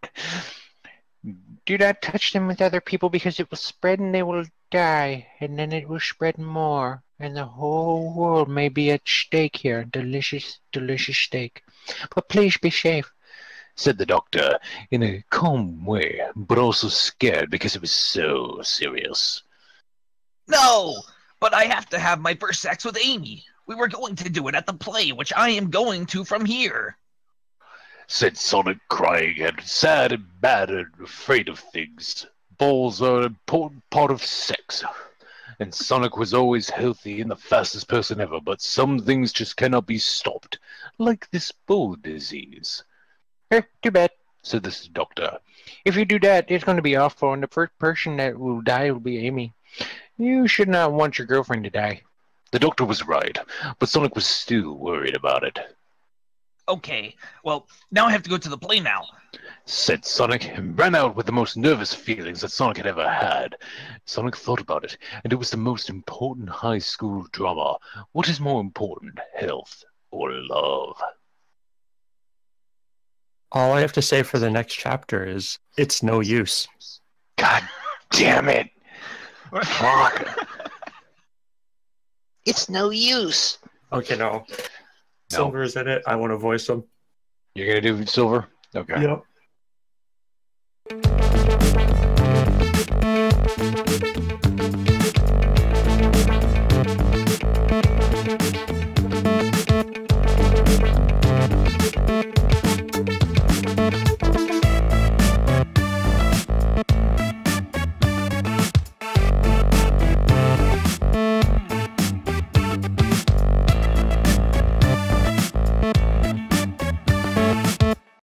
Do not touch them with other people because it will spread and they will die, and then it will spread more, and the whole world may be at stake here. Delicious, delicious steak. But please be safe, said the doctor in a calm way, but also scared because it was so serious. No, but I have to have my first sex with Amy. We were going to do it at the play, which I am going to from here, said Sonic, crying and sad and bad and afraid of things. Balls are an important part of sex. And Sonic was always healthy and the fastest person ever, but some things just cannot be stopped, like this ball disease. Too bad, said the doctor. If you do that, it's going to be awful, and the first person that will die will be Amy. You should not want your girlfriend to die. The doctor was right, but Sonic was still worried about it. Okay, well, now I have to go to the play now, said Sonic, and ran out with the most nervous feelings that Sonic had ever had. Sonic thought about it, and it was the most important high school drama. What is more important, health or love? All I have to say for the next chapter is, it's no use. God damn it. Fuck. It's no use. Okay, no. Silver is in it. I want to voice him. You're going to do Silver? Okay. Yep.